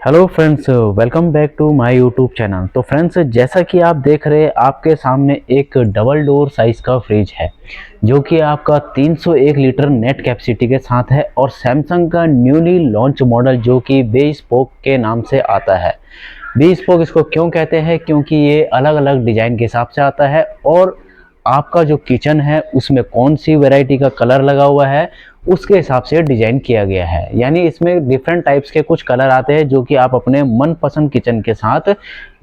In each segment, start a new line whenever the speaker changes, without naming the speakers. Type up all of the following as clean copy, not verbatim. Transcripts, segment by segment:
Hello friends, welcome back to my YouTube channel. तो friends, जैसा कि आप देख रहे हैं आपके सामने एक डबल डोर साइज का फ्रिज है जो कि आपका 301 लीटर नेट कैपेसिटी के साथ है और सैमसंग का न्यूली लॉन्च मॉडल जो कि बेस्पोक के नाम से आता है। बेस्पोक इसको क्यों कहते हैं? क्योंकि ये अलग अलग डिज़ाइन के हिसाब से आता है और आपका जो किचन है उसमें कौन सी वैरायटी का कलर लगा हुआ है उसके हिसाब से डिजाइन किया गया है। यानी इसमें डिफरेंट टाइप्स के कुछ कलर आते हैं जो कि आप अपने मनपसंद किचन के साथ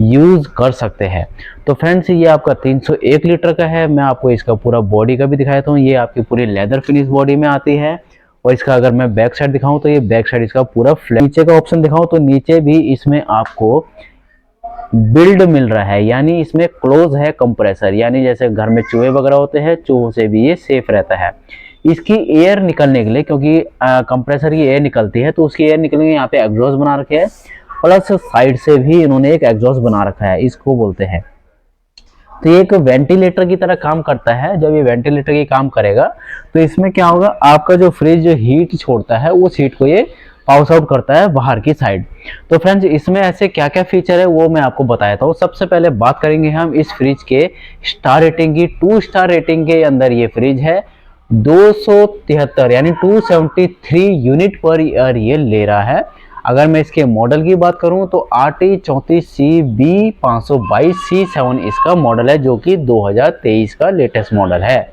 यूज कर सकते हैं। तो फ्रेंड्स, ये आपका 301 लीटर का है। मैं आपको इसका पूरा बॉडी का भी दिखाता हूँ। ये आपकी पूरी लेदर फिनिश बॉडी में आती है और इसका अगर मैं बैक साइड दिखाऊं तो ये बैक साइड इसका पूरा फ्लैट। नीचे का ऑप्शन दिखाऊं तो नीचे भी इसमें आपको बिल्ड मिल रहा है, यानी इसमें क्लोज है कंप्रेसर, यानी जैसे घर में चूहे वगैरह होते हैं, चूहों से भी ये सेफ रहता है। इसकी एयर निकलने के लिए, क्योंकि कंप्रेसर की एयर निकलती है तो उसकी एयर निकलने के लिए यहाँ पे एग्जॉस्ट बना रखे है, प्लस साइड से भी इन्होंने एक एग्जॉस्ट बना रखा है, इसको बोलते हैं। तो ये एक वेंटिलेटर की तरह काम करता है। जब ये वेंटिलेटर की काम करेगा तो इसमें क्या होगा, आपका जो फ्रिज जो हीट छोड़ता है उस हीट को ये पाउस आउट करता है बाहर की साइड। तो फ्रेंड्स, इसमें ऐसे क्या क्या फीचर है वो मैं आपको बताता हूँ। सबसे पहले बात करेंगे हम इस फ्रिज के स्टार रेटिंग की। 2 स्टार रेटिंग के अंदर ये फ्रिज है। 273 यानी 273 यूनिट पर ईयर ये ले रहा है। अगर मैं इसके मॉडल की बात करूं तो RT34CB522C7 इसका मॉडल है जो कि 2023 का लेटेस्ट मॉडल है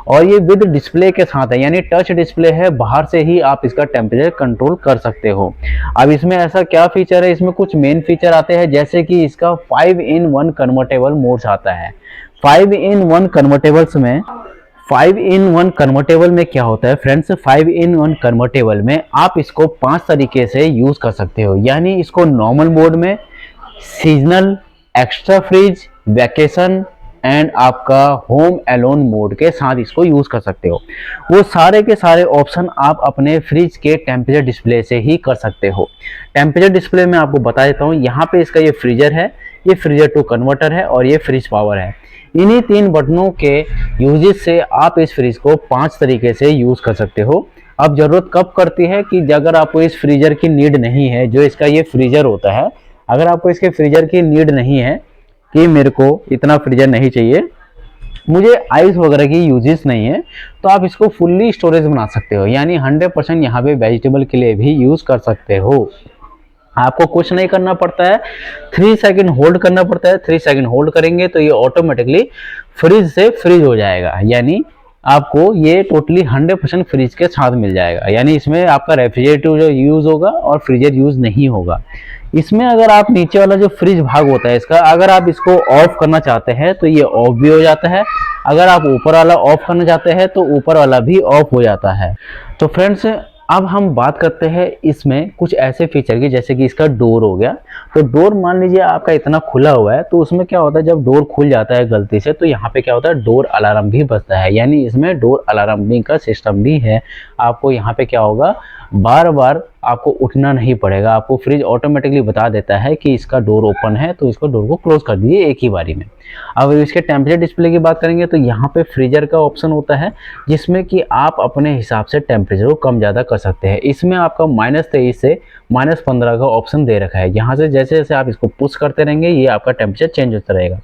और ये विद डिस्प्ले के साथ है, यानी टच डिस्प्ले है। बाहर से ही आप इसका टेम्परेचर कंट्रोल कर सकते हो। अब इसमें ऐसा क्या फीचर है, इसमें कुछ मेन फीचर आते हैं जैसे कि इसका 5-in-1 कन्वर्टेबल मोड्स आता है। 5-in-1 कन्वर्टेबल्स में 5-in-1 कन्वर्टेबल में क्या होता है फ्रेंड्स, 5-in-1 कन्वर्टेबल में आप इसको 5 तरीके से यूज कर सकते हो। यानी इसको नॉर्मल मोड में, seasonal, extra fridge, vacation and आपका होम एलोन मोड के साथ इसको यूज कर सकते हो। वो सारे के सारे ऑप्शन आप अपने फ्रिज के टेम्परेचर डिस्प्ले से ही कर सकते हो। टेम्परेचर डिस्प्ले में आपको बता देता हूँ, यहाँ पे इसका ये फ्रीजर है, ये फ्रीजर टू कन्वर्टर है और ये फ्रिज पावर है। इन्हीं 3 बटनों के यूजेस से आप इस फ्रिज को 5 तरीके से यूज कर सकते हो। अब जरूरत कब करती है कि अगर आपको इस फ्रीजर की नीड नहीं है, जो इसका ये फ्रीजर होता है, अगर आपको इसके फ्रीजर की नीड नहीं है कि मेरे को इतना फ्रीजर नहीं चाहिए, मुझे आइस वगैरह की यूजेस नहीं है, तो आप इसको फुल्ली स्टोरेज बना सकते हो। यानी 100% यहाँ पे वेजिटेबल के लिए भी यूज कर सकते हो। आपको कुछ नहीं करना पड़ता है, 3 सेकंड होल्ड करना पड़ता है। 3 सेकंड होल्ड करेंगे तो ये ऑटोमेटिकली फ्रिज से फ्रीज हो जाएगा। यानी आपको ये टोटली 100% फ्रिज के साथ मिल जाएगा। यानी इसमें आपका रेफ्रिजरेटर जो यूज होगा और फ्रीजर यूज नहीं होगा। इसमें अगर आप नीचे वाला जो फ्रिज भाग होता है इसका, अगर आप इसको ऑफ करना चाहते हैं तो ये ऑफ भी हो जाता है। अगर आप ऊपर वाला ऑफ करना चाहते हैं तो ऊपर वाला भी ऑफ हो जाता है। तो फ्रेंड्स, अब हम बात करते हैं इसमें कुछ ऐसे फीचर की, जैसे कि इसका डोर हो गया। तो डोर मान लीजिए आपका इतना खुला हुआ है, तो उसमें क्या होता है, जब डोर खुल जाता है गलती से तो यहाँ पे क्या होता है, डोर अलार्म भी बजता है। यानी इसमें डोर अलार्मिंग का सिस्टम भी है। आपको यहाँ पे क्या होगा, बार बार आपको उठना नहीं पड़ेगा। आपको फ्रिज ऑटोमेटिकली बता देता है कि इसका डोर ओपन है तो इसको डोर को क्लोज कर दीजिए एक ही बारी में। अब इसके टेम्परेचर डिस्प्ले की बात करेंगे तो यहाँ पे फ्रीजर का ऑप्शन होता है जिसमें कि आप अपने हिसाब से टेम्परेचर को कम ज़्यादा कर सकते हैं। इसमें आपका -23 से -15 का ऑप्शन दे रखा है। यहाँ से जैसे जैसे आप इसको पुश करते रहेंगे ये आपका टेम्परेचर चेंज होता रहेगा।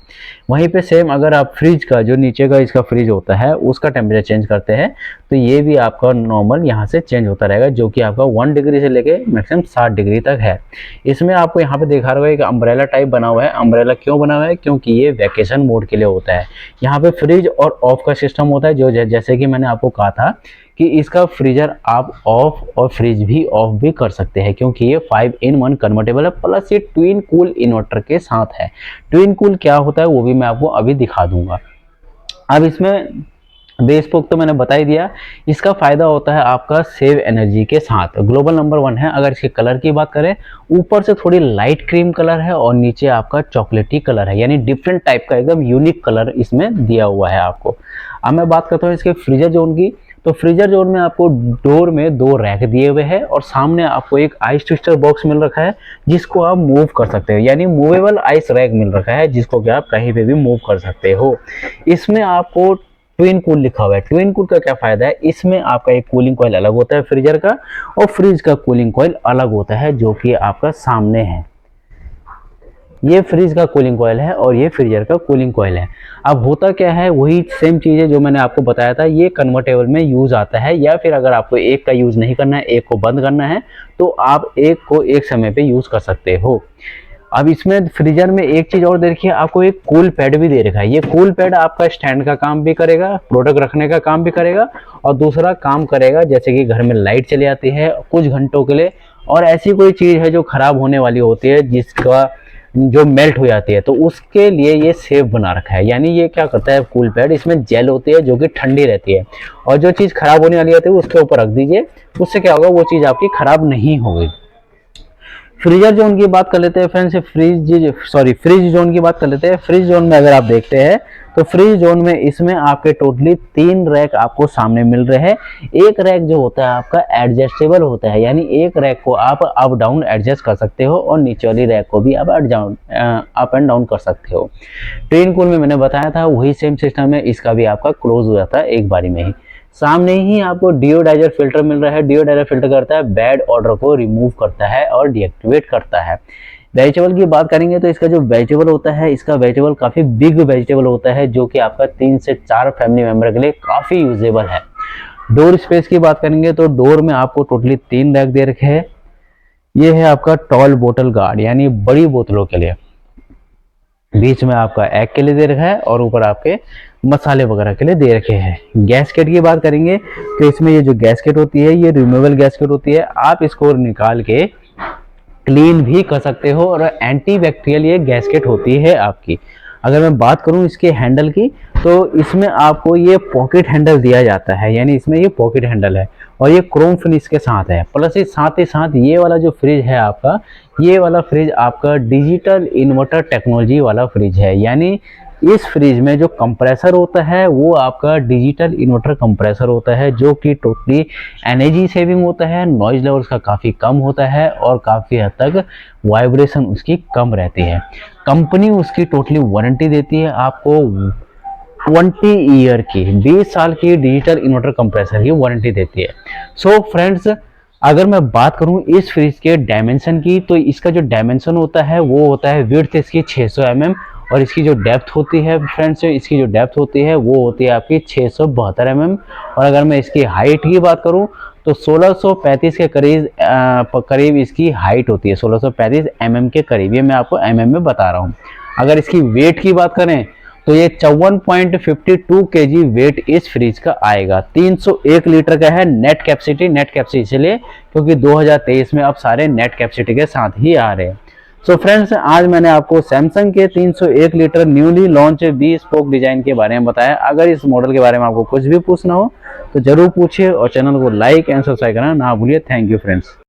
वहीं पे सेम अगर आप फ्रिज का जो नीचे का इसका फ्रिज होता है उसका टेम्परेचर चेंज करते हैं तो ये भी आपका नॉर्मल यहाँ से चेंज होता रहेगा, जो कि आपका 1 डिग्री से लेके मैक्सिमम 60 डिग्री तक है। इसमें आपको यहाँ पे दिखा रहा है कि अम्ब्रेला टाइप बना हुआ है। अम्ब्रेला क्यों बना हुआ है, क्योंकि ये वैकेशन मोड के लिए होता है। यहाँ पे फ्रिज और ऑफ का सिस्टम होता है, जो जैसे कि मैंने आपको कहा था कि इसका फ्रीजर आप ऑफ और फ्रिज भी ऑफ भी कर सकते हैं, क्योंकि ये 5-in-1 कन्वर्टेबल है, प्लस ये ट्विन कूल इन्वर्टर के साथ है। ट्विन कूल क्या होता है वो भी मैं आपको अभी दिखा दूंगा। अब इसमें बेस्पोक तो मैंने बता ही दिया। इसका फायदा होता है आपका सेव एनर्जी के साथ, ग्लोबल नंबर 1 है। अगर इसके कलर की बात करें, ऊपर से थोड़ी लाइट क्रीम कलर है और नीचे आपका चॉकलेटी कलर है, यानी डिफरेंट टाइप का एकदम यूनिक कलर इसमें दिया हुआ है आपको। अब मैं बात करता हूँ इसके फ्रीजर जोन की। तो फ्रीजर जोन में आपको डोर में 2 रैक दिए हुए हैं और सामने आपको एक आइस ट्विस्टर बॉक्स मिल रखा है जिसको आप मूव कर सकते हो, यानी मूवेबल आइस रैक मिल रखा है जिसको कि आप कहीं पे भी मूव कर सकते हो। इसमें आपको ट्विन कूल लिखा हुआ है। ट्विन कूल का क्या फायदा है, इसमें आपका एक कूलिंग कॉइल अलग होता है फ्रीजर का, और फ्रिज का कूलिंग कॉइल अलग होता है जो कि आपका सामने है। ये फ्रिज का कूलिंग कॉइल है और ये फ्रीजर का कूलिंग कॉइल है। अब होता क्या है, वही सेम चीज़ है जो मैंने आपको बताया था, ये कन्वर्टेबल में यूज़ आता है, या फिर अगर आपको एक का यूज़ नहीं करना है, एक को बंद करना है, तो आप एक को एक समय पे यूज़ कर सकते हो। अब इसमें फ्रीजर में एक चीज़ और देखिए, आपको एक कूल पैड भी दे रखा है। ये कूल पैड आपका स्टैंड का काम भी करेगा, प्रोडक्ट रखने का काम भी करेगा, और दूसरा काम करेगा जैसे कि घर में लाइट चली आती है कुछ घंटों के लिए, और ऐसी कोई चीज़ है जो ख़राब होने वाली होती है, जिसका जो मेल्ट हो जाती है, तो उसके लिए ये सेफ बना रखा है। यानी ये क्या करता है कूल पैड, इसमें जेल होती है जो कि ठंडी रहती है, और जो चीज़ खराब होने वाली होती है उसके ऊपर रख दीजिए, उससे क्या होगा, वो चीज़ आपकी खराब नहीं होगी। फ्रीजर जोन की बात कर लेते हैं फ्रेंड्स, फ्रिज जोन की बात कर लेते हैं। फ्रिज जोन में अगर आप देखते हैं तो फ्रिज जोन में इसमें आपके टोटली 3 रैक आपको सामने मिल रहे हैं। एक रैक जो होता है आपका एडजस्टेबल होता है, यानी एक रैक को आप अप डाउन एडजस्ट कर सकते हो, और नीचे वाली रैक को भी आप अप एंड डाउन कर सकते हो। ट्विन कूल में मैंने बताया था वही सेम सिस्टम है, इसका भी आपका क्लोज हो जाता है एक बारी में ही। सामने ही आपको डिओडाइजर फिल्टर मिल रहा है। डिओडाइजर फिल्टर करता है बैड ऑर्डर को रिमूव करता है और डीएक्टिवेट करता है। वेजिटेबल की बात करेंगे तो इसका जो वेजिटेबल होता है, इसका वेजिटेबल काफ़ी बिग वेजिटेबल होता है, जो कि आपका 3 से 4 फैमिली मेम्बर के लिए काफ़ी यूजेबल है। डोर स्पेस की बात करेंगे तो डोर में आपको टोटली 3 रैक दे रखे हैं। ये है आपका टॉल बोतल गार्ड, यानी बड़ी बोतलों के लिए। बीच में आपका एग के लिए दे रखा है, और ऊपर आपके मसाले वगैरह के लिए दे रखे हैं। गैसकेट की बात करेंगे तो इसमें ये जो गैसकेट होती है, ये रिमूवेबल गैसकेट होती है। आप इसको निकाल के क्लीन भी कर सकते हो, और एंटी बैक्टीरियल ये गैसकेट होती है आपकी। अगर मैं बात करूं इसके हैंडल की, तो इसमें आपको ये पॉकेट हैंडल दिया जाता है, यानी इसमें ये पॉकेट हैंडल है, और ये क्रोम फिनिश के साथ है। प्लस इस साथ ही साथ ये वाला जो फ्रिज है आपका, ये वाला फ्रिज आपका डिजिटल इन्वर्टर टेक्नोलॉजी वाला फ्रिज है। यानी इस फ्रिज में जो कंप्रेसर होता है वो आपका डिजिटल इन्वर्टर कंप्रेसर होता है, जो कि टोटली एनर्जी सेविंग होता है, नॉइज लेवल्स का काफ़ी कम होता है, और काफ़ी हद तक वाइब्रेशन उसकी कम रहती है। कंपनी उसकी टोटली वारंटी देती है आपको 20 ईयर की, 20 साल की डिजिटल इन्वर्टर कंप्रेसर की वारंटी देती है। सो फ्रेंड्स, अगर मैं बात करूं इस फ्रिज के डायमेंशन की, तो इसका जो डायमेंशन होता है वो होता है विड्थ इसकी 600 mm, और इसकी जो डेप्थ होती है फ्रेंड्स, इसकी जो डेप्थ होती है वो होती है आपकी 672 mm। और अगर मैं इसकी हाइट की बात करूं तो 1635 के करीब इसकी हाइट होती है, 1635 mm के करीब। ये मैं आपको mm में बता रहा हूँ। अगर इसकी वेट की बात करें तो ये 54.52 kg वेट इस फ्रिज का आएगा। 301 लीटर का है नेट कैपेसिटी इसलिए क्योंकि 2023 में अब सारे नेट कैपेसिटी के साथ ही आ रहे हैं। सो फ्रेंड्स, आज मैंने आपको सैमसंग के 301 litre newly launch 20 spoke design के बारे में बताया। अगर इस मॉडल के बारे में आपको कुछ भी पूछना हो तो जरूर पूछिए, और चैनल को लाइक एंड सब्सक्राइब करना ना भूलिए। Thank you friends.